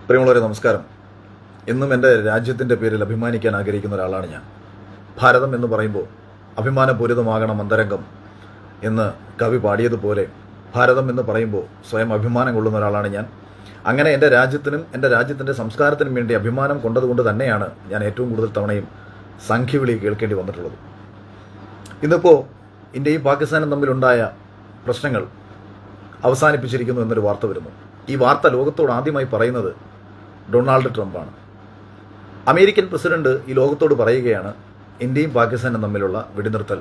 പ്രിയമുള്ളവരെ നമസ്കാരം. എന്നും എൻ്റെ രാജ്യത്തിൻ്റെ പേരിൽ അഭിമാനിക്കാൻ ആഗ്രഹിക്കുന്ന ഒരാളാണ് ഞാൻ. ഭാരതം എന്ന് പറയുമ്പോൾ അഭിമാനപൂരിതമാകണം അന്തരംഗം എന്ന് കവി പാടിയതുപോലെ ഭാരതം എന്ന് പറയുമ്പോൾ സ്വയം അഭിമാനം കൊള്ളുന്ന ഒരാളാണ് ഞാൻ. അങ്ങനെ എൻ്റെ രാജ്യത്തിനും എൻ്റെ രാജ്യത്തിൻ്റെ സംസ്കാരത്തിനും വേണ്ടി അഭിമാനം കൊണ്ടതുകൊണ്ട് തന്നെയാണ് ഞാൻ ഏറ്റവും കൂടുതൽ തവണയും സംഖ്യവിളി കേൾക്കേണ്ടി വന്നിട്ടുള്ളത്. ഇന്നിപ്പോൾ ഇന്ത്യയും പാകിസ്ഥാനും തമ്മിലുണ്ടായ പ്രശ്നങ്ങൾ അവസാനിപ്പിച്ചിരിക്കുന്നു എന്നൊരു വാർത്ത വരുന്നു. ഈ വാർത്ത ലോകത്തോട് ആദ്യമായി പറയുന്നത് ഡൊണാൾഡ് ട്രംപാണ്. അമേരിക്കൻ പ്രസിഡന്റ് ഈ ലോകത്തോട് പറയുകയാണ് ഇന്ത്യയും പാകിസ്ഥാനും തമ്മിലുള്ള വെടിനിർത്തൽ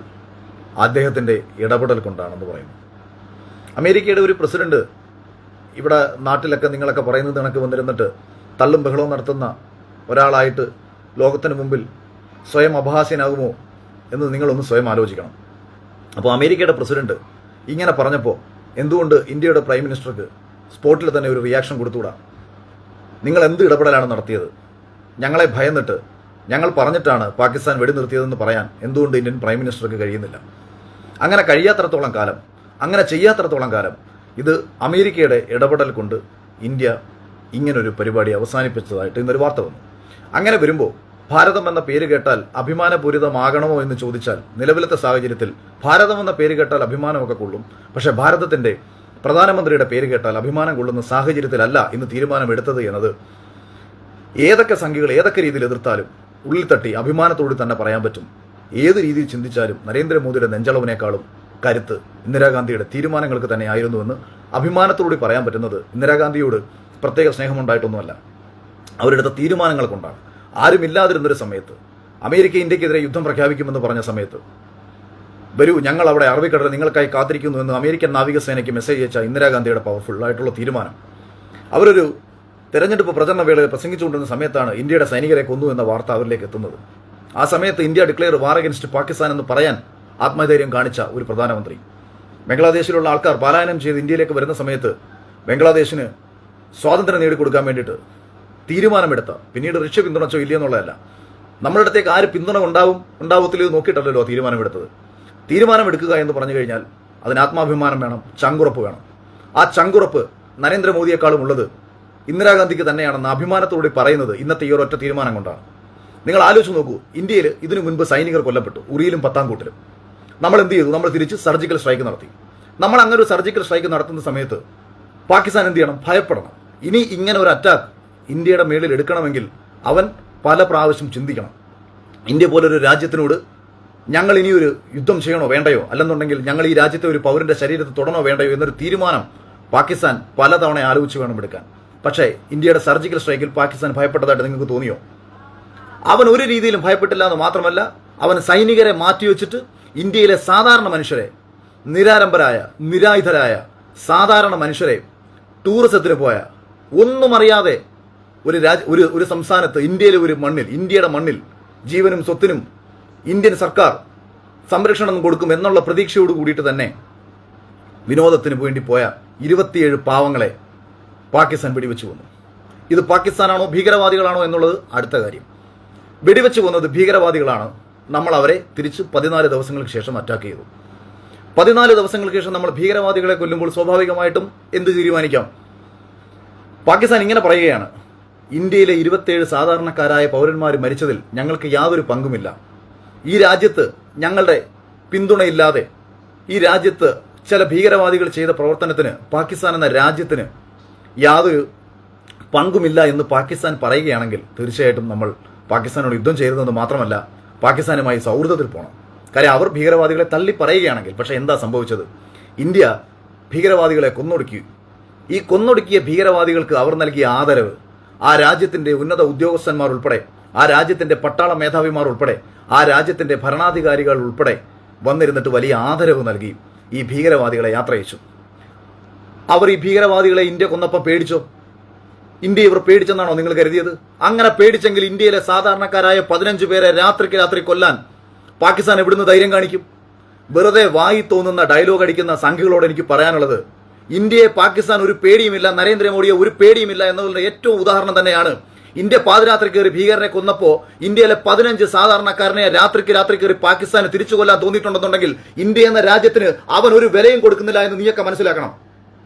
അദ്ദേഹത്തിൻ്റെ ഇടപെടൽ കൊണ്ടാണെന്ന് പറയുന്നു. അമേരിക്കയുടെ ഒരു പ്രസിഡന്റ് ഇവിടെ നാട്ടിലൊക്കെ നിങ്ങളൊക്കെ പറയുന്നത് കണക്ക് വന്നിരുന്നിട്ട് തള്ളും ബഹളവും നടത്തുന്ന ഒരാളായിട്ട് ലോകത്തിന് മുമ്പിൽ സ്വയം അപഹാസ്യനാകുമോ എന്ന് നിങ്ങളൊന്ന് സ്വയം ആലോചിക്കണം. അപ്പോൾ അമേരിക്കയുടെ പ്രസിഡന്റ് ഇങ്ങനെ പറഞ്ഞപ്പോൾ എന്തുകൊണ്ട് ഇന്ത്യയുടെ പ്രൈം മിനിസ്റ്റർക്ക് സ്പോട്ടിൽ തന്നെ ഒരു റിയാക്ഷൻ കൊടുത്തുകൂടാ? നിങ്ങൾ എന്ത് ഇടപെടലാണ് നടത്തിയത്? ഞങ്ങളെ ഭയന്നിട്ട് ഞങ്ങൾ പറഞ്ഞിട്ടാണ് പാകിസ്ഥാൻ വെടിനിർത്തിയതെന്ന് പറയാൻ എന്തുകൊണ്ട് ഇന്ത്യൻ പ്രൈം മിനിസ്റ്റർക്ക് കഴിയുന്നില്ല? അങ്ങനെ കഴിയാത്തടത്തോളം കാലം, അങ്ങനെ ചെയ്യാത്തടത്തോളം കാലം ഇത് അമേരിക്കയുടെ ഇടപെടൽ കൊണ്ട് ഇന്ത്യ ഇങ്ങനൊരു പരിപാടി അവസാനിപ്പിച്ചതായിട്ട് ഇന്നൊരു വാർത്ത വന്നു. അങ്ങനെ വരുമ്പോൾ ഭാരതം എന്ന പേര് കേട്ടാൽ അഭിമാനപൂരിതമാകണമോ എന്ന് ചോദിച്ചാൽ നിലവിലത്തെ സാഹചര്യത്തിൽ ഭാരതം എന്ന പേര് കേട്ടാൽ അഭിമാനമൊക്കെ കൊള്ളും. പക്ഷേ ഭാരതത്തിൻ്റെ പ്രധാനമന്ത്രിയുടെ പേര് കേട്ടാൽ അഭിമാനം കൊള്ളുന്ന സാഹചര്യത്തിലല്ല ഇന്ന് തീരുമാനമെടുത്തത് എന്നത് ഏതൊക്കെ സംഖ്യകൾ ഏതൊക്കെ രീതിയിൽ എതിർത്താലും ഉള്ളിൽ തട്ടി അഭിമാനത്തോട് തന്നെ പറയാൻ പറ്റും. ഏത് രീതിയിൽ ചിന്തിച്ചാലും നരേന്ദ്രമോദിയുടെ നെഞ്ചളവിനേക്കാളും കരുത്ത് ഇന്ദിരാഗാന്ധിയുടെ തീരുമാനങ്ങൾക്ക് തന്നെ ആയിരുന്നുവെന്ന് അഭിമാനത്തോടുകൂടി പറയാൻ പറ്റുന്നത് ഇന്ദിരാഗാന്ധിയോട് പ്രത്യേക സ്നേഹമുണ്ടായിട്ടൊന്നുമല്ല, അവരെടുത്ത തീരുമാനങ്ങൾ കൊണ്ടാണ്. ആരുമില്ലാതിരുന്നൊരു സമയത്ത് അമേരിക്ക ഇന്ത്യക്കെതിരെ യുദ്ധം പ്രഖ്യാപിക്കുമെന്ന് പറഞ്ഞ സമയത്ത് വരൂ ഞങ്ങൾ അവിടെ അറബിക്കടലിൽ നിങ്ങൾക്കായി കാത്തിരിക്കുന്നു എന്ന് അമേരിക്കൻ നാവികസേനയ്ക്ക് മെസ്സേജ് അയച്ച ഇന്ദിരാഗാന്ധിയുടെ പവർഫുൾ ആയിട്ടുള്ള തീരുമാനം. അവരൊരു തെരഞ്ഞെടുപ്പ് പ്രചരണ വേളയിൽ പ്രസംഗിച്ചുകൊണ്ടിരുന്ന സമയത്താണ് ഇന്ത്യയുടെ സൈനികരെ കൊന്നു എന്ന വാർത്ത അവരിലേക്ക് എത്തുന്നത്. ആ സമയത്ത് India declare war against Pakistan എന്ന് പറയാൻ ആത്മധൈര്യം കാണിച്ച ഒരു പ്രധാനമന്ത്രി. ബംഗ്ലാദേശിലുള്ള ആൾക്കാർ പലായനം ചെയ്ത് ഇന്ത്യയിലേക്ക് വരുന്ന സമയത്ത് ബംഗ്ലാദേശിന് സ്വാതന്ത്ര്യം നേടിക്കൊടുക്കാൻ വേണ്ടിയിട്ട് തീരുമാനമെടുത്ത, പിന്നീട് റഷ്യ പിന്തുണച്ചോ ഇല്ലയെന്നുള്ളതല്ല, നമ്മളുടെ അടുത്തേക്ക് ആര് പിന്തുണ ഉണ്ടാവത്തില്ലോ നോക്കിയിട്ടല്ലോ തീരുമാനമെടുത്തത്. തീരുമാനമെടുക്കുക എന്ന് പറഞ്ഞു കഴിഞ്ഞാൽ അതിന് ആത്മാഭിമാനം വേണം, ചങ്കുറപ്പ് വേണം. ആ ചങ്കുറപ്പ് നരേന്ദ്രമോദിയെക്കാളും ഉള്ളത് ഇന്ദിരാഗാന്ധിക്ക് തന്നെയാണെന്ന് അഭിമാനത്തോടെ പറയുന്നത് ഇന്നത്തെ ഈ ഒരൊറ്റ തീരുമാനം കൊണ്ടാണ്. നിങ്ങൾ ആലോചിച്ച് നോക്കൂ, ഇന്ത്യയിൽ ഇതിനു മുൻപ് സൈനികർ കൊല്ലപ്പെട്ടു, ഉറിയിലും പത്താംകൂട്ടിലും. നമ്മൾ എന്ത് ചെയ്തു? നമ്മൾ തിരിച്ച് സർജിക്കൽ സ്ട്രൈക്ക് നടത്തി. നമ്മൾ അങ്ങനെ ഒരു സർജിക്കൽ സ്ട്രൈക്ക് നടത്തുന്ന സമയത്ത് പാകിസ്ഥാൻ എന്ത് ചെയ്യണം? ഭയപ്പെടണം. ഇനി ഇങ്ങനെ ഒരു അറ്റാക്ക് ഇന്ത്യയുടെ മേളിൽ എടുക്കണമെങ്കിൽ അവൻ പല പ്രാവശ്യം ചിന്തിക്കണം. ഇന്ത്യ പോലൊരു രാജ്യത്തിനോട് ഞങ്ങൾ ഇനിയൊരു യുദ്ധം ചെയ്യണോ വേണ്ടയോ, അല്ലെന്നുണ്ടെങ്കിൽ ഞങ്ങൾ ഈ രാജ്യത്തെ ഒരു പൗരന്റെ ശരീരത്തിൽ തൊടണോ വേണ്ടയോ എന്നൊരു തീരുമാനം പാകിസ്ഥാൻ പലതവണ ആലോചിച്ച് വേണം എടുക്കാൻ. പക്ഷേ ഇന്ത്യയുടെ സർജിക്കൽ സ്ട്രൈക്കിൽ പാകിസ്ഥാൻ ഭയപ്പെട്ടതായിട്ട് നിങ്ങൾക്ക് തോന്നിയോ? അവൻ ഒരു രീതിയിലും ഭയപ്പെട്ടില്ല എന്ന് മാത്രമല്ല, അവൻ സൈനികരെ മാറ്റിവെച്ചിട്ട് ഇന്ത്യയിലെ സാധാരണ മനുഷ്യരെ, നിരാരംഭരായ നിരായുധരായ സാധാരണ മനുഷ്യരെ, ടൂറിസത്തിന് പോയ ഒന്നും അറിയാതെ ഒരു സംസ്ഥാനത്ത് ഇന്ത്യയിലെ ഒരു മണ്ണിൽ, ഇന്ത്യയുടെ മണ്ണിൽ ജീവനും സ്വത്തിനും ഇന്ത്യൻ സർക്കാർ സംരക്ഷണം കൊടുക്കും എന്നുള്ള പ്രതീക്ഷയോട് കൂടിയിട്ട് തന്നെ വിനോദത്തിന് വേണ്ടി പോയ 27 പാവങ്ങളെ പാകിസ്ഥാൻ വെടിവെച്ച് കൊന്നു. ഇത് പാകിസ്ഥാനാണോ ഭീകരവാദികളാണോ എന്നുള്ളത് അടുത്ത കാര്യം. വെടിവെച്ച് കൊന്നത് ഭീകരവാദികളാണ്. നമ്മൾ അവരെ തിരിച്ച് 14 ദിവസങ്ങൾക്ക് ശേഷം അറ്റാക്ക് ചെയ്തു. 14 ദിവസങ്ങൾക്ക് ശേഷം നമ്മൾ ഭീകരവാദികളെ കൊല്ലുമ്പോൾ സ്വാഭാവികമായിട്ടും എന്ത് തീരുമാനിക്കാം? പാകിസ്ഥാൻ ഇങ്ങനെ പറയുകയാണ്, ഇന്ത്യയിലെ 27 സാധാരണക്കാരായ പൗരന്മാർ മരിച്ചതിൽ ഞങ്ങൾക്ക് യാതൊരു പങ്കുമില്ല. ഈ രാജ്യത്ത് ഞങ്ങളുടെ പിന്തുണയില്ലാതെ ഈ രാജ്യത്ത് ചില ഭീകരവാദികൾ ചെയ്ത പ്രവർത്തനത്തിന് പാകിസ്ഥാൻ എന്ന രാജ്യത്തിന് യാതൊരു പങ്കുമില്ല എന്ന് പാകിസ്ഥാൻ പറയുകയാണെങ്കിൽ തീർച്ചയായിട്ടും നമ്മൾ പാകിസ്ഥാനോട് യുദ്ധം ചെയ്തതെന്ന് മാത്രമല്ല, പാകിസ്ഥാനുമായി സൗഹൃദത്തിൽ പോകണം. കാര്യം അവർ ഭീകരവാദികളെ തള്ളി പറയുകയാണെങ്കിൽ. പക്ഷേ എന്താ സംഭവിച്ചത്? ഇന്ത്യ ഭീകരവാദികളെ കൊന്നൊടുക്കി. ഈ കൊന്നൊടുക്കിയ ഭീകരവാദികൾക്ക് അവർ നൽകിയ ആദരവ്, ആ രാജ്യത്തിന്റെ ഉന്നത ഉദ്യോഗസ്ഥന്മാർ ഉൾപ്പെടെ, ആ രാജ്യത്തിന്റെ പട്ടാള മേധാവിമാർ ഉൾപ്പെടെ, ആ രാജ്യത്തിന്റെ ഭരണാധികാരികൾ ഉൾപ്പെടെ വന്നിരുന്നിട്ട് വലിയ ആദരവ് നൽകി ഈ ഭീകരവാദികളെ യാത്രയച്ചു. അവർ ഈ ഭീകരവാദികളെ ഇന്ത്യ കൊന്നപ്പം പേടിച്ചോ? ഇന്ത്യ ഇവർ പേടിച്ചെന്നാണോ നിങ്ങൾ കരുതിയത്? അങ്ങനെ പേടിച്ചെങ്കിൽ ഇന്ത്യയിലെ സാധാരണക്കാരായ 15 പേരെ രാത്രിക്ക് രാത്രി കൊല്ലാൻ പാകിസ്ഥാൻ എവിടുന്ന് ധൈര്യം കാണിക്കും? വെറുതെ വായി തോന്നുന്ന ഡയലോഗ് അടിക്കുന്ന സംഘികളോട് എനിക്ക് പറയാനുള്ളത്, ഇന്ത്യയെ പാകിസ്ഥാൻ ഒരു പേടിയുമില്ല, നരേന്ദ്രമോദിയെ ഒരു പേടിയുമില്ല എന്നതിന്റെ ഏറ്റവും ഉദാഹരണം തന്നെയാണ് ഇന്ത്യ പാതിരാത്രി കയറി ഭീകരനെ കൊന്നപ്പോ ഇന്ത്യയിലെ 15 സാധാരണക്കാരനെ രാത്രിക്ക് കയറി പാകിസ്ഥാന് തിരിച്ചു കൊല്ലാൻ തോന്നിയിട്ടുണ്ടെന്നുണ്ടെങ്കിൽ ഇന്ത്യ എന്ന രാജ്യത്തിന് അവൻ ഒരു വിലയും കൊടുക്കുന്നില്ല എന്ന് നീയൊക്കെ മനസ്സിലാക്കണം.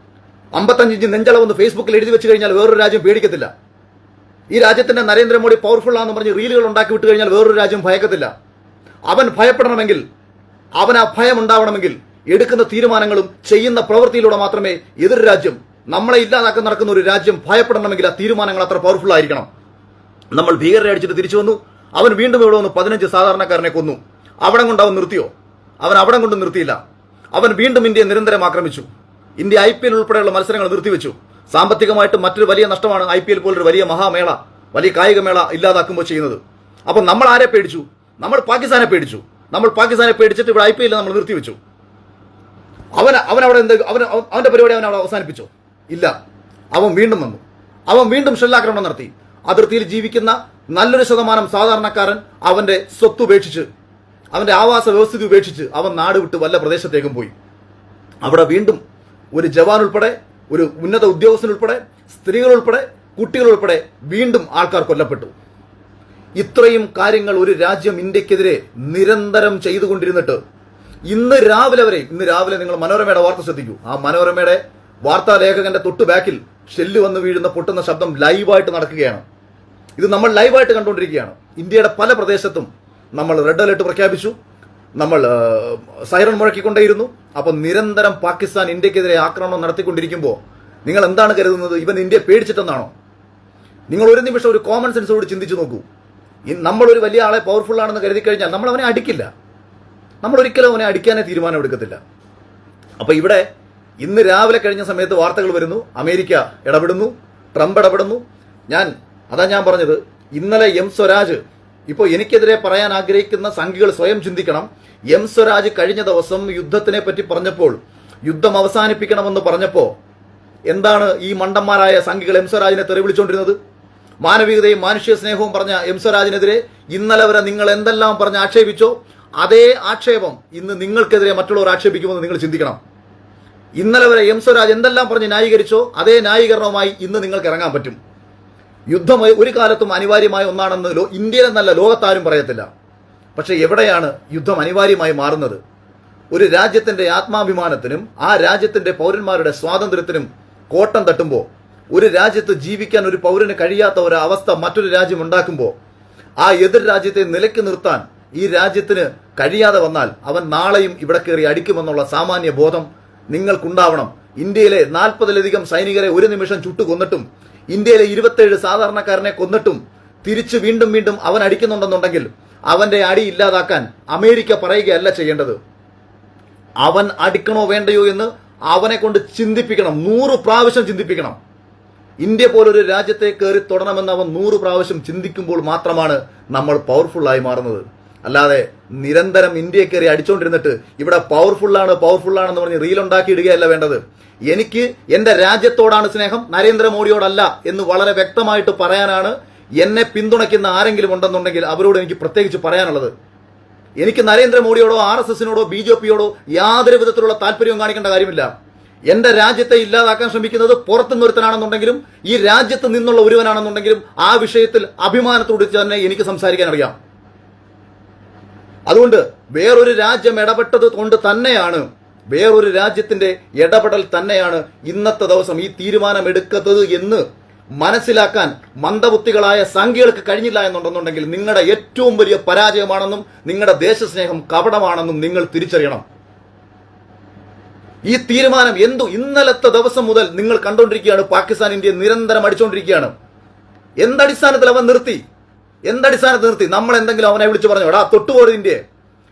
55 ഇഞ്ച് നെഞ്ചളവെന്ന് ഫേസ്ബുക്കിൽ എഴുതി വെച്ച് കഴിഞ്ഞാൽ വേറൊരു രാജ്യം പേടിക്കത്തില്ല. ഈ രാജ്യത്തിന്റെ നരേന്ദ്രമോദി പവർഫുൾ ആണെന്ന് പറഞ്ഞ് റീലുകൾ ഉണ്ടാക്കി വിട്ട് കഴിഞ്ഞാൽ വേറൊരു രാജ്യം ഭയക്കത്തില്ല. അവൻ ഭയപ്പെടണമെങ്കിൽ, അവൻ ആ ഭയം ഉണ്ടാവണമെങ്കിൽ എടുക്കുന്ന തീരുമാനങ്ങളും ചെയ്യുന്ന പ്രവൃത്തിയിലൂടെ മാത്രമേ എതിർ രാജ്യം, നമ്മളെ ഇല്ലാതാക്കാൻ നടക്കുന്ന ഒരു രാജ്യം ഭയപ്പെടണമെങ്കിൽ ആ തീരുമാനങ്ങൾ അത്ര പവർഫുൾ ആയിരിക്കണം. നമ്മൾ ഭീകരരെ അടിച്ചിട്ട് തിരിച്ചു വന്നു, അവൻ വീണ്ടും ഇവിടെ വന്ന് 15 സാധാരണക്കാരനെ കൊന്നു. അവിടെ കൊണ്ട് അവൻ നിർത്തിയോ? അവൻ അവിടെ കൊണ്ട് നിർത്തിയില്ല. അവൻ വീണ്ടും ഇന്ത്യയെ നിരന്തരം ആക്രമിച്ചു. ഇന്ത്യ IPL ഉൾപ്പെടെയുള്ള മത്സരങ്ങൾ നിർത്തിവെച്ചു. സാമ്പത്തികമായിട്ട് മറ്റൊരു വലിയ നഷ്ടമാണ് IPL പോലൊരു വലിയ മഹാമേള, വലിയ കായികമേള ഇല്ലാതാക്കുമ്പോൾ ചെയ്യുന്നത്. അപ്പം നമ്മൾ ആരെ പേടിച്ചു? നമ്മൾ പാകിസ്ഥാനെ പേടിച്ചു. നമ്മൾ പാകിസ്ഥാനെ പേടിച്ചിട്ട് ഇവിടെ IPL നമ്മൾ നിർത്തിവെച്ചു. അവൻ അവിടെ അവന്റെ പരിപാടി അവൻ അവിടെ അവസാനിപ്പിച്ചോ? ഇല്ല. അവൻ വീണ്ടും വന്നു. അവൻ വീണ്ടും ഷെല്ലാക്രമണം നടത്തി. അതിർത്തിയിൽ ജീവിക്കുന്ന നല്ലൊരു ശതമാനം സാധാരണക്കാരൻ അവന്റെ സ്വത്ത് ഉപേക്ഷിച്ച്, അവന്റെ ആവാസ വ്യവസ്ഥിതി ഉപേക്ഷിച്ച് അവൻ നാട് വിട്ട് വല്ല പ്രദേശത്തേക്കും പോയി. അവിടെ വീണ്ടും ഒരു ജവാൻ ഉൾപ്പെടെ, ഒരു ഉന്നത ഉദ്യോഗസ്ഥൻ ഉൾപ്പെടെ, സ്ത്രീകൾ ഉൾപ്പെടെ, കുട്ടികൾ ഉൾപ്പെടെ വീണ്ടും ആൾക്കാർ കൊല്ലപ്പെട്ടു. ഇത്രയും കാര്യങ്ങൾ ഒരു രാജ്യം ഇന്ത്യക്കെതിരെ നിരന്തരം ചെയ്തുകൊണ്ടിരുന്നിട്ട് ഇന്ന് രാവിലെ നിങ്ങൾ മനോരമയുടെ വാർത്ത ശ്രദ്ധിക്കൂ. ആ മനോരമയുടെ വാർത്താ ലേഖകന്റെ തൊട്ടു ബാക്കിൽ ഷെല്ല് വന്ന് വീഴുന്ന പൊട്ടുന്ന ശബ്ദം ലൈവായിട്ട് നടക്കുകയാണ്. ഇത് നമ്മൾ ലൈവായിട്ട് കണ്ടുകൊണ്ടിരിക്കുകയാണ്. ഇന്ത്യയുടെ പല പ്രദേശത്തും നമ്മൾ റെഡ് അലേർട്ട് പ്രഖ്യാപിച്ചു, നമ്മൾ സൈറൺ മുഴക്കിക്കൊണ്ടേയിരുന്നു. അപ്പം നിരന്തരം പാകിസ്ഥാൻ ഇന്ത്യക്കെതിരെ ആക്രമണം നടത്തിക്കൊണ്ടിരിക്കുമ്പോൾ നിങ്ങൾ എന്താണ് കരുതുന്നത്? ഇവൻ ഇന്ത്യയെ പേടിച്ചിട്ടെന്നാണോ? നിങ്ങൾ ഒരു നിമിഷം ഒരു കോമൺ സെൻസോട് ചിന്തിച്ചു നോക്കൂ. നമ്മളൊരു വലിയ ആളെ പവർഫുൾ ആണെന്ന് കരുതി കഴിഞ്ഞാൽ നമ്മൾ അവനെ അടിക്കില്ല. നമ്മൾ ഒരിക്കലും അവനെ അടിക്കാനേ തീരുമാനം എടുക്കത്തില്ല. അപ്പൊ ഇവിടെ ഇന്ന് രാവിലെ കഴിഞ്ഞ സമയത്ത് വാർത്തകൾ വരുന്നു, അമേരിക്ക ഇടപെടുന്നു, ട്രംപ് ഇടപെടുന്നു. അതാ ഞാൻ പറഞ്ഞത്, ഇന്നലെ സ്വരാജ്, ഇപ്പോൾ എനിക്കെതിരെ പറയാൻ ആഗ്രഹിക്കുന്ന സംഘികൾ സ്വയം ചിന്തിക്കണം. സ്വരാജ് കഴിഞ്ഞ ദിവസം യുദ്ധത്തിനെ പറ്റി പറഞ്ഞപ്പോൾ, യുദ്ധം അവസാനിപ്പിക്കണമെന്ന് പറഞ്ഞപ്പോ എന്താണ് ഈ മണ്ടന്മാരായ സംഘികൾ സ്വരാജിനെ തെറി വിളിച്ചുകൊണ്ടിരുന്നത്? മാനവികതയും മാനുഷ്യ സ്നേഹവും പറഞ്ഞ സ്വരാജിനെതിരെ ഇന്നലെ വരെ നിങ്ങൾ എന്തെല്ലാം പറഞ്ഞ് ആക്ഷേപിച്ചോ, അതേ ആക്ഷേപം ഇന്ന് നിങ്ങൾക്കെതിരെ മറ്റുള്ളവർ ആക്ഷേപിക്കുമെന്ന് നിങ്ങൾ ചിന്തിക്കണം. ഇന്നലെ വരെ സ്വരാജ് എന്തെല്ലാം പറഞ്ഞ് ന്യായീകരിച്ചോ, അതേ ന്യായീകരണവുമായി ഇന്ന് നിങ്ങൾക്ക് ഇറങ്ങാൻ പറ്റും. യുദ്ധം ഒരു കാലത്തും അനിവാര്യമായ ഒന്നാണെന്ന് ഇന്ത്യയിലെന്നല്ല ലോകത്താരും പറയത്തില്ല. പക്ഷെ എവിടെയാണ് യുദ്ധം അനിവാര്യമായി മാറുന്നത്? ഒരു രാജ്യത്തിന്റെ ആത്മാഭിമാനത്തിനും ആ രാജ്യത്തിന്റെ പൗരന്മാരുടെ സ്വാതന്ത്ര്യത്തിനും കോട്ടം തട്ടുമ്പോൾ, ഒരു രാജ്യത്ത് ജീവിക്കാൻ ഒരു പൗരന് കഴിയാത്ത ഒരു അവസ്ഥ മറ്റൊരു രാജ്യം ഉണ്ടാക്കുമ്പോൾ, ആ എതിർ രാജ്യത്തെ നിലയ്ക്ക് നിർത്താൻ ഈ രാജ്യത്തിന് കഴിയാതെ വന്നാൽ അവൻ നാളെയും ഇവിടെ കയറി അടിക്കുമെന്നുള്ള സാമാന്യ ബോധം നിങ്ങൾക്കുണ്ടാവണം. ഇന്ത്യയിലെ 40-ലധികം സൈനികരെ ഒരു നിമിഷം ചുട്ടുകൊന്നിട്ടും, ഇന്ത്യയിലെ 27 സാധാരണക്കാരനെ കൊന്നിട്ടും തിരിച്ച് വീണ്ടും വീണ്ടും അവൻ അടിക്കുന്നുണ്ടെന്നുണ്ടെങ്കിൽ അവന്റെ അടി ഇല്ലാതാക്കാൻ അമേരിക്ക പറയുകയല്ല ചെയ്യേണ്ടത്. അവൻ അടിക്കണോ വേണ്ടയോ എന്ന് അവനെ കൊണ്ട് ചിന്തിപ്പിക്കണം, 100 പ്രാവശ്യം ചിന്തിപ്പിക്കണം. ഇന്ത്യ പോലൊരു രാജ്യത്തെ കയറി തൊടണമെന്ന് അവൻ 100 പ്രാവശ്യം ചിന്തിക്കുമ്പോൾ മാത്രമാണ് നമ്മൾ പവർഫുള്ളായി മാറുന്നത്. അല്ലാതെ നിരന്തരം ഇന്ത്യയെ കയറി അടിച്ചുകൊണ്ടിരുന്നിട്ട് ഇവിടെ പവർഫുള്ളാണെന്ന് പറഞ്ഞ് റീലുണ്ടാക്കി ഇടുകയല്ല വേണ്ടത്. എനിക്ക് എന്റെ രാജ്യത്തോടാണ് സ്നേഹം, നരേന്ദ്രമോദിയോടല്ല എന്ന് വളരെ വ്യക്തമായിട്ട് പറയാനാണ് എന്നെ പിന്തുണയ്ക്കുന്ന ആരെങ്കിലും ഉണ്ടെന്നുണ്ടെങ്കിൽ അവരോട് എനിക്ക് പ്രത്യേകിച്ച് പറയാനുള്ളത്. എനിക്ക് നരേന്ദ്രമോദിയോടോ RSSനോടോ BJPയോടോ യാതൊരു വിധത്തിലുള്ള താല്പര്യവും കാണിക്കേണ്ട കാര്യമില്ല. എന്റെ രാജ്യത്തെ ഇല്ലാതാക്കാൻ ശ്രമിക്കുന്നത് പുറത്തുനിന്ന് ഒരുത്തനാണെന്നുണ്ടെങ്കിലും ഈ രാജ്യത്ത് നിന്നുള്ള ഒരുവനാണെന്നുണ്ടെങ്കിലും ആ വിഷയത്തിൽ അഭിമാനത്തോട് തന്നെ എനിക്ക് സംസാരിക്കാൻ അറിയാം. അതുകൊണ്ട് വേറൊരു രാജ്യം ഇടപെട്ടത് കൊണ്ട് തന്നെയാണ്, വേറൊരു രാജ്യത്തിന്റെ ഇടപെടൽ തന്നെയാണ് ഇന്നത്തെ ദിവസം ഈ തീരുമാനം എടുക്കുന്നത് എന്ന് മനസ്സിലാക്കാൻ മന്ദബുദ്ധികളായ സംഘികൾക്ക് കഴിഞ്ഞില്ല എന്നുണ്ടെന്നുണ്ടെങ്കിൽ നിങ്ങളുടെ ഏറ്റവും വലിയ പരാജയമാണെന്നും നിങ്ങളുടെ ദേശസ്നേഹം കപടമാണെന്നും നിങ്ങൾ തിരിച്ചറിയണം. ഈ തീരുമാനം ഇന്നലത്തെ ദിവസം മുതൽ നിങ്ങൾ കണ്ടുകൊണ്ടിരിക്കുകയാണ്. പാകിസ്ഥാൻ ഇന്ത്യയെ നിരന്തരം അടിച്ചുകൊണ്ടിരിക്കുകയാണ്. എന്തടിസ്ഥാനത്തിൽ അവൻ നിർത്തി? നമ്മൾ എന്തെങ്കിലും അവനെ വിളിച്ചു പറഞ്ഞു, എടാ തൊട്ടുപോലും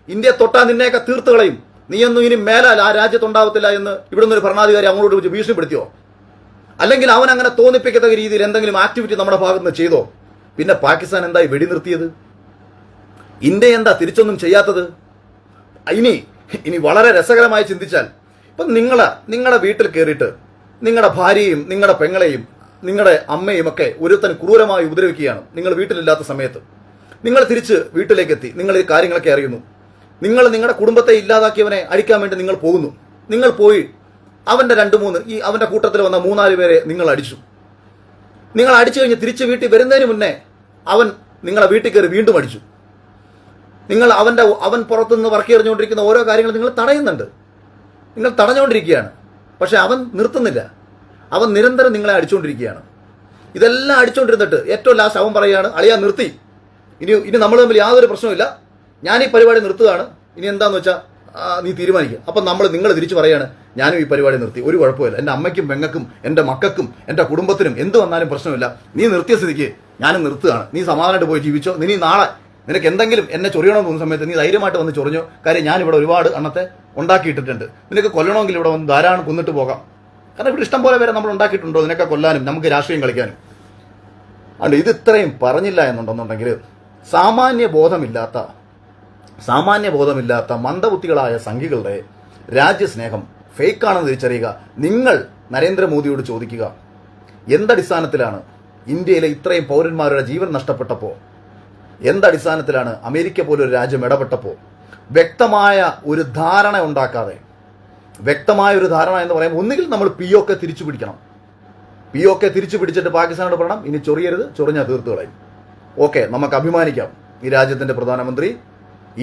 ഇന്ത്യ തൊട്ടാ നിന്നെയൊക്കെ തീർത്ത് കളയും, നീയൊന്നും ഇനി മേലാൽ ആ രാജ്യത്തുണ്ടാവത്തില്ല എന്ന് ഇവിടുന്ന് ഒരു ഭരണാധികാരി അങ്ങോട്ട് വിളിച്ച് ഭീഷണിപ്പെടുത്തിയോ? അല്ലെങ്കിൽ അവൻ അങ്ങനെ തോന്നിപ്പിക്കത്തക്ക രീതിയിൽ എന്തെങ്കിലും ആക്ടിവിറ്റി നമ്മുടെ ഭാഗത്ത് നിന്ന് ചെയ്തോ? പിന്നെ പാകിസ്ഥാൻ എന്തായി വെടിനിർത്തിയത്? ഇന്ത്യ എന്താ തിരിച്ചൊന്നും ചെയ്യാത്തത്? ഇനി വളരെ രസകരമായി ചിന്തിച്ചാൽ, ഇപ്പൊ നിങ്ങളുടെ വീട്ടിൽ കയറിയിട്ട് നിങ്ങളുടെ ഭാര്യയും നിങ്ങളുടെ പെങ്ങളെയും നിങ്ങളുടെ അമ്മയും ഒക്കെ ഒരുത്തൻ ക്രൂരമായി ഉപദ്രവിക്കുകയാണ് നിങ്ങൾ വീട്ടിലില്ലാത്ത സമയത്ത്. നിങ്ങൾ തിരിച്ച് വീട്ടിലേക്ക് എത്തി, നിങ്ങൾ ഈ കാര്യങ്ങളൊക്കെ അറിയുന്നു. നിങ്ങൾ നിങ്ങളുടെ കുടുംബത്തെ ഇല്ലാതാക്കിയവനെ അടിക്കാൻ വേണ്ടി നിങ്ങൾ പോകുന്നു. നിങ്ങൾ പോയി അവന്റെ 2-3 അവന്റെ കൂട്ടത്തിൽ വന്ന 3-4 പേരെ നിങ്ങൾ അടിച്ചു. നിങ്ങൾ അടിച്ചു കഴിഞ്ഞ് തിരിച്ച് വീട്ടിൽ വരുന്നതിന് മുന്നേ അവൻ നിങ്ങളെ വീട്ടിൽ കയറി വീണ്ടും അടിച്ചു. നിങ്ങൾ അവൻ പുറത്തുനിന്ന് വർക്ക് എറിഞ്ഞുകൊണ്ടിരിക്കുന്ന ഓരോ കാര്യങ്ങൾ നിങ്ങൾ തടയുന്നുണ്ട്, നിങ്ങൾ തടഞ്ഞുകൊണ്ടിരിക്കുകയാണ്. പക്ഷെ അവൻ നിർത്തുന്നില്ല, അവൻ നിരന്തരം നിങ്ങളെ അടിച്ചുകൊണ്ടിരിക്കുകയാണ്. ഇതെല്ലാം അടിച്ചുകൊണ്ടിരുന്നിട്ട് ഏറ്റവും ലാസ്റ്റ് അവൻ പറയുകയാണ്, അളിയാ നിർത്തി, ഇനി നമ്മൾ തമ്മിൽ യാതൊരു പ്രശ്നമില്ല, ഞാൻ ഈ പരിപാടി നിർത്തുകയാണ്, ഇനി എന്താന്ന് വെച്ചാൽ നീ തീരുമാനിക്കുക. അപ്പം നിങ്ങൾ തിരിച്ചു പറയാണ്, ഞാനും ഈ പരിപാടി നിർത്തി, ഒരു കുഴപ്പമില്ല, എൻ്റെ അമ്മയ്ക്കും പെങ്ങൾക്കും എൻ്റെ മക്കൾക്കും എൻ്റെ കുടുംബത്തിനും എന്ത് വന്നാലും പ്രശ്നമില്ല, നീ നിർത്തിയ സ്ഥിതിക്ക് ഞാനും നിർത്തുകയാണ്, നീ സമാധാനമായിട്ട് പോയി ജീവിച്ചോ, നീ നാളെ നിനക്ക് എന്തെങ്കിലും എന്നെ ചൊറിയണമെന്ന് തോന്നുന്ന സമയത്ത് നീ ധൈര്യമായിട്ട് വന്ന് ചൊറിഞ്ഞോ, കാര്യം ഞാനിവിടെ ഒരുപാട് എണ്ണത്തെ ഉണ്ടാക്കിയിട്ടിട്ടുണ്ട്, നിനക്ക് കൊല്ലണമെങ്കിൽ ഇവിടെ വന്ന് ധാരാളം കൊന്നിട്ട് പോകാം, കാരണം ഇവിടെ ഇഷ്ടം പോലെ പേരെ നമ്മൾ ഉണ്ടാക്കിയിട്ടുണ്ടോ നിനക്കെ കൊല്ലാനും നമുക്ക് രാഷ്ട്രീയം കളിക്കാനും. അതുകൊണ്ട് ഇത് ഇത്രയും പറഞ്ഞില്ല എന്നുണ്ടെന്നുണ്ടെങ്കിൽ സാമാന്യ ബോധമില്ലാത്ത മന്ദബുദ്ധികളായ സംഘികളുടെ രാജ്യസ്നേഹം ഫേക്കാണെന്ന് തിരിച്ചറിയുക. നിങ്ങൾ നരേന്ദ്രമോദിയോട് ചോദിക്കുക, എന്തടിസ്ഥാനത്തിലാണ് ഇന്ത്യയിലെ ഇത്രയും പൗരന്മാരുടെ ജീവൻ നഷ്ടപ്പെട്ടപ്പോൾ, എന്തടിസ്ഥാനത്തിലാണ് അമേരിക്ക പോലൊരു രാജ്യം ഇടപെട്ടപ്പോൾ വ്യക്തമായ ഒരു ധാരണ ഉണ്ടാക്കാതെ, വ്യക്തമായ ഒരു ധാരണ എന്ന് പറയുമ്പോൾ ഒന്നുകിൽ നമ്മൾ POK തിരിച്ചു പിടിക്കണം, POK തിരിച്ചു പിടിച്ചിട്ട് പാകിസ്ഥാനോട് പറയണം, ഇനി ചൊറിയരുത്, ചൊറിഞ്ഞാൽ തീർത്ത് കളയും. ഓക്കെ, നമുക്ക് അഭിമാനിക്കാം, ഈ രാജ്യത്തിന്റെ പ്രധാനമന്ത്രി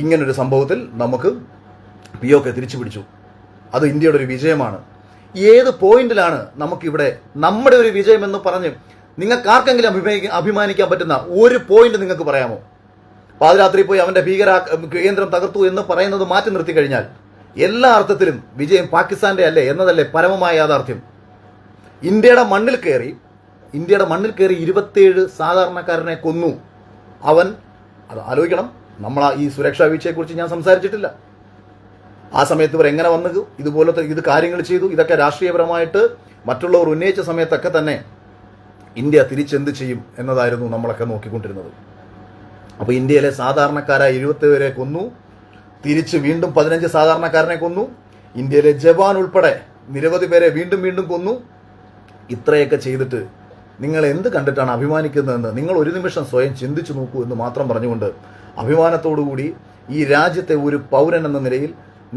ഇങ്ങനൊരു സംഭവത്തിൽ നമുക്ക് POK തിരിച്ചു പിടിച്ചു, അത് ഇന്ത്യയുടെ ഒരു വിജയമാണ്. ഏത് പോയിന്റിലാണ് നമുക്കിവിടെ നമ്മുടെ ഒരു വിജയം എന്ന് പറഞ്ഞ് നിങ്ങൾക്ക് ആർക്കെങ്കിലും അഭിമാനിക്കാൻ പറ്റുന്ന ഒരു പോയിന്റ് നിങ്ങൾക്ക് പറയാമോ? പാതിരാത്രി പോയി അവന്റെ ഭീകര കേന്ദ്രം തകർത്തു എന്ന് പറയുന്നത് മാറ്റി നിർത്തി കഴിഞ്ഞാൽ എല്ലാ അർത്ഥത്തിലും വിജയം പാകിസ്ഥാന്റെ അല്ലേ എന്നതല്ലേ പരമമായ യാഥാർത്ഥ്യം. ഇന്ത്യയുടെ മണ്ണിൽ കയറി 27 സാധാരണക്കാരനെ കൊന്നു അവൻ. അത് ആലോചിക്കണം. ഈ സുരക്ഷാ വീഴ്ചയെക്കുറിച്ച് ഞാൻ സംസാരിച്ചിട്ടില്ല. ആ സമയത്ത് ഇവർ എങ്ങനെ വന്നത്, ഇതുപോലത്തെ കാര്യങ്ങൾ ചെയ്തു, ഇതൊക്കെ രാഷ്ട്രീയപരമായിട്ട് മറ്റുള്ളവർ ഉന്നയിച്ച സമയത്തൊക്കെ തന്നെ ഇന്ത്യ തിരിച്ചെന്ത് ചെയ്യും എന്നതായിരുന്നു നമ്മളൊക്കെ നോക്കിക്കൊണ്ടിരുന്നത്. അപ്പോൾ ഇന്ത്യയിലെ സാധാരണക്കാരായ 27 പേരെ കൊന്നു, തിരിച്ച് വീണ്ടും 15 സാധാരണക്കാരനെ കൊന്നു, ഇന്ത്യയിലെ ജവാൻ ഉൾപ്പെടെ നിരവധി പേരെ വീണ്ടും വീണ്ടും കൊന്നു. ഇത്രയൊക്കെ ചെയ്തിട്ട് നിങ്ങൾ എന്ത് കണ്ടിട്ടാണ് അഭിമാനിക്കുന്നതെന്ന് നിങ്ങൾ ഒരു നിമിഷം സ്വയം ചിന്തിച്ചു നോക്കൂ എന്ന് മാത്രം പറഞ്ഞുകൊണ്ട് അഭിമാനത്തോടുകൂടി ഈ രാജ്യത്തെ ഒരു പൗരൻ എന്ന നിലയിൽ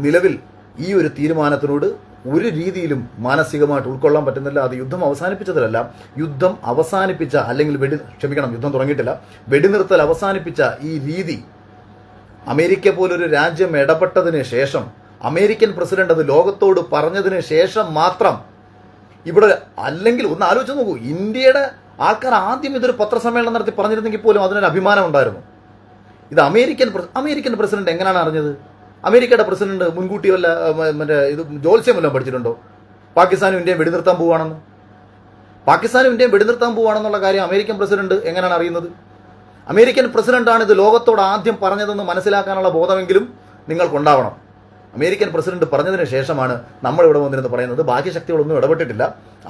നിലവിൽ ഈ ഒരു തീരുമാനത്തിനോട് ഒരു രീതിയിലും മാനസികമായിട്ട് ഉൾക്കൊള്ളാൻ പറ്റുന്നില്ല. അത് യുദ്ധം അവസാനിപ്പിച്ചതിലല്ല, യുദ്ധം അവസാനിപ്പിച്ച അല്ലെങ്കിൽ യുദ്ധം തുടങ്ങിയിട്ടില്ല, വെടിനിർത്തൽ അവസാനിപ്പിച്ച ഈ രീതി അമേരിക്ക പോലൊരു രാജ്യം ഇടപെട്ടതിന് ശേഷം, അമേരിക്കൻ പ്രസിഡന്റ് അത് ലോകത്തോട് പറഞ്ഞതിന് ശേഷം മാത്രം ഇവിടെ, അല്ലെങ്കിൽ ഒന്ന് ആലോചിച്ച് നോക്കൂ, ഇന്ത്യയുടെ ആൾക്കാർ ആദ്യം ഇതൊരു പത്രസമ്മേളനം നടത്തി പറഞ്ഞിരുന്നെങ്കിൽ പോലും അതിനൊരു അഭിമാനം ഉണ്ടായിരുന്നു. ഇത് അമേരിക്കൻ പ്രസിഡന്റ് എങ്ങനെയാണ് അറിഞ്ഞത്? അമേരിക്കയുടെ പ്രസിഡന്റ് മുൻകൂട്ടി ഇത് ജോത്സ്യം വല്ലതും പഠിച്ചിട്ടുണ്ടോ? പാകിസ്ഥാനും ഇന്ത്യയും വെടിനിർത്താൻ പോവുകയാണെന്നുള്ള കാര്യം അമേരിക്കൻ പ്രസിഡന്റ് എങ്ങനെയാണ് അറിയുന്നത്? അമേരിക്കൻ പ്രസിഡന്റാണ് ഇത് ലോകത്തോട് ആദ്യം പറഞ്ഞതെന്ന് മനസ്സിലാക്കാനുള്ള ബോധമെങ്കിലും നിങ്ങൾക്കുണ്ടാവണം. അമേരിക്കൻ പ്രസിഡന്റ് പറഞ്ഞതിന് ശേഷമാണ് നമ്മളിവിടെ വന്നിരുന്ന് പറയുന്നത് ബാഹ്യ ശക്തികളൊന്നും ഇടപെട്ടിട്ടില്ല,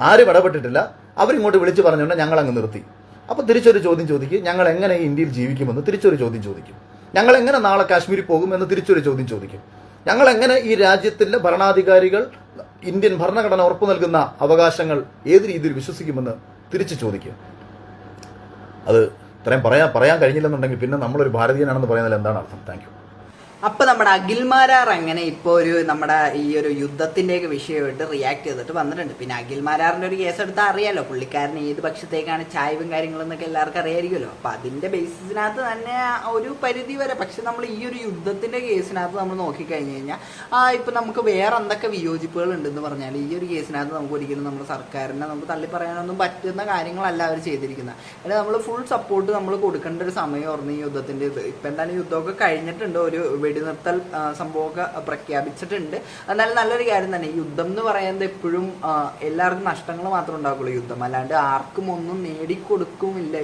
ആരും ഇടപെട്ടിട്ടില്ല, അവരിങ്ങോട്ട് വിളിച്ചു പറഞ്ഞുകൊണ്ട് ഞങ്ങൾ അങ്ങ് നിർത്തി. അപ്പോൾ തിരിച്ചൊരു ചോദ്യം ചോദിക്കും, ഞങ്ങൾ എങ്ങനെ ഇന്ത്യയിൽ ജീവിക്കുമെന്ന് തിരിച്ചൊരു ചോദ്യം ചോദിക്കും. ഞങ്ങൾ എങ്ങനെ നാളെ കാശ്മീരിൽ പോകുമെന്ന് തിരിച്ചൊരു ചോദ്യം ചോദിക്കും. ഞങ്ങൾ എങ്ങനെ ഈ രാജ്യത്തിലെ ഭരണാധികാരികൾ ഇന്ത്യൻ ഭരണഘടന ഉറപ്പു നൽകുന്ന അവകാശങ്ങൾ ഏത് രീതിയിൽ വിശ്വസിക്കുമെന്ന് തിരിച്ചു ചോദിക്കും. അത് ഇത്രയും പറയാൻ കഴിഞ്ഞില്ലെന്നുണ്ടെങ്കിൽ പിന്നെ നമ്മളൊരു ഭാരതീയനാണെന്ന് പറയുന്നതിൽ എന്താണ് അർത്ഥം? Thank you. അപ്പൊ നമ്മുടെ അഖിൽമാരാർ അങ്ങനെ ഇപ്പോൾ നമ്മുടെ ഈ ഒരു യുദ്ധത്തിന്റെയൊക്കെ വിഷയമായിട്ട് റിയാക്ട് ചെയ്തിട്ട് വന്നിട്ടുണ്ട്. പിന്നെ അഖിൽമാരാറിന്റെ ഒരു കേസ് എടുത്താൽ അറിയാലോ, പുള്ളിക്കാരൻ ഏത് പക്ഷത്തേക്കാണ് ചായവും കാര്യങ്ങളെന്നൊക്കെ എല്ലാവർക്കും അറിയായിരിക്കുമല്ലോ. അപ്പൊ അതിന്റെ ബേസിസിനകത്ത് തന്നെ ഒരു പരിധി വരെ, പക്ഷെ നമ്മൾ ഈ ഒരു യുദ്ധത്തിന്റെ കേസിനകത്ത് നമ്മൾ നോക്കിക്കഴിഞ്ഞു കഴിഞ്ഞാൽ ഇപ്പൊ നമുക്ക് വേറെ എന്തൊക്കെ വിയോജിപ്പുകൾ ഉണ്ടെന്ന് പറഞ്ഞാൽ ഈ ഒരു കേസിനകത്ത് നമുക്ക് ഒരിക്കലും നമ്മുടെ സർക്കാരിനെ നമുക്ക് തള്ളി പറയാനൊന്നും പറ്റുന്ന കാര്യങ്ങളല്ല അവർ ചെയ്തിരിക്കുന്നത്. അല്ലെ നമ്മൾ ഫുൾ സപ്പോർട്ട് നമ്മൾ കൊടുക്കേണ്ട ഒരു സമയം ഓർന്ന് ഈ യുദ്ധത്തിന്റെ ഇത്. ഇപ്പൊ എന്തായാലും യുദ്ധമൊക്കെ കഴിഞ്ഞിട്ടുണ്ട്, ഒരു വെടിനിർത്തൽ സംഭവമൊക്കെ പ്രഖ്യാപിച്ചിട്ടുണ്ട്. എന്നാലും നല്ലൊരു കാര്യം തന്നെ. യുദ്ധം എന്ന് പറയുന്നത് എപ്പോഴും എല്ലാവർക്കും നഷ്ടങ്ങൾ മാത്രം ഉണ്ടാക്കുള്ളൂ യുദ്ധം, അല്ലാണ്ട് ആർക്കും ഒന്നും നേടിക്കൊടുക്കുമില്ല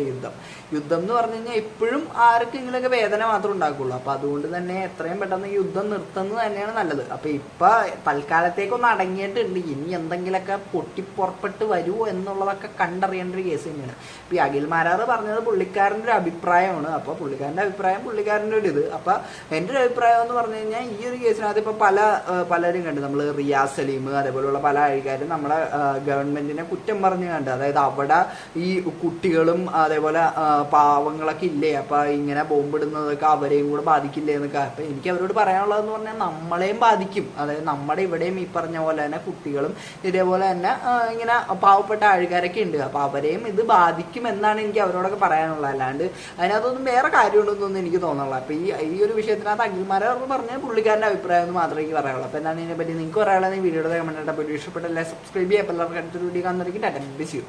യുദ്ധം എന്ന് പറഞ്ഞു കഴിഞ്ഞാൽ എപ്പോഴും ആർക്കെങ്കിലുമൊക്കെ വേദന മാത്രം ഉണ്ടാക്കുള്ളൂ. അപ്പൊ അതുകൊണ്ട് തന്നെ എത്രയും പെട്ടെന്ന് യുദ്ധം നിർത്തുന്നത് തന്നെയാണ് നല്ലത്. അപ്പൊ ഇപ്പൊ തൽക്കാലത്തേക്കൊന്ന് അടങ്ങിയിട്ടുണ്ട്, ഇനി എന്തെങ്കിലുമൊക്കെ പൊട്ടിപ്പുറപ്പെട്ട് വരുമോ എന്നുള്ളതൊക്കെ കണ്ടറിയേണ്ട ഒരു കേസ് തന്നെയാണ്. ഇപ്പൊ ഈ അഖിൽമാരാർ പറഞ്ഞത് പുള്ളിക്കാരൻ്റെ ഒരു അഭിപ്രായമാണ്. അപ്പൊ പുള്ളിക്കാരൻ്റെ അഭിപ്രായം പുള്ളിക്കാരൻ്റെ ഒരു ഇത്. അപ്പൊ എൻ്റെ ഒരു അഭിപ്രായം എന്ന് പറഞ്ഞു കഴിഞ്ഞാൽ ഈ ഒരു കേസിനകത്ത് ഇപ്പൊ പലരും കണ്ട്, നമ്മൾ റിയാസ് സലീം അതേപോലെയുള്ള പല ആൾക്കാരും നമ്മളെ ഗവൺമെന്റിനെ കുറ്റം പറഞ്ഞു കണ്ട്, അതായത് അവിടെ ഈ കുട്ടികളും അതേപോലെ പാവങ്ങളൊക്കെ ഇല്ലേ, അപ്പൊ ഇങ്ങനെ ബോംബിടുന്നതൊക്കെ അവരെയും കൂടെ ബാധിക്കില്ലേ എന്നൊക്കെ. അപ്പൊ എനിക്ക് അവരോട് പറയാനുള്ളതെന്ന് പറഞ്ഞാൽ നമ്മളെയും ബാധിക്കും. അതായത് നമ്മുടെ ഇവിടെയും ഈ പറഞ്ഞ പോലെ തന്നെ കുട്ടികളും ഇതേപോലെ തന്നെ ഇങ്ങനെ പാവപ്പെട്ട ആൾക്കാരൊക്കെ ഉണ്ട്. അപ്പൊ അവരെയും ഇത് ബാധിക്കും എന്നാണ് എനിക്ക് അവരോടൊക്കെ പറയാനുള്ളത്. അല്ലാണ്ട് അതിനകത്തൊന്നും വേറെ കാര്യമുണ്ടെന്നൊന്നും എനിക്ക് തോന്നുന്നില്ല. അപ്പൊ ഈ ഒരു വിഷയത്തിനകത്ത് അഖിൽമാരാർ പറഞ്ഞ പുള്ളിക്കാരൻ്റെ അഭിപ്രായം എന്ന് മാത്രമേ എനിക്ക് പറയാനുള്ളൂ. അപ്പൊ എന്താണ് ഇതിനെ പറ്റി നിങ്ങൾക്ക് പറയാനുള്ളത്? വീഡിയോയുടെ കമന്റ് ഇഷ്ടപ്പെട്ടല്ലേ സബ്സ്ക്രൈബ് ചെയ്യാം. എല്ലാവർക്കും അടുത്തൊരു വീഡിയോ കാണുന്നതായിരിക്കും. Tata, bye, see U.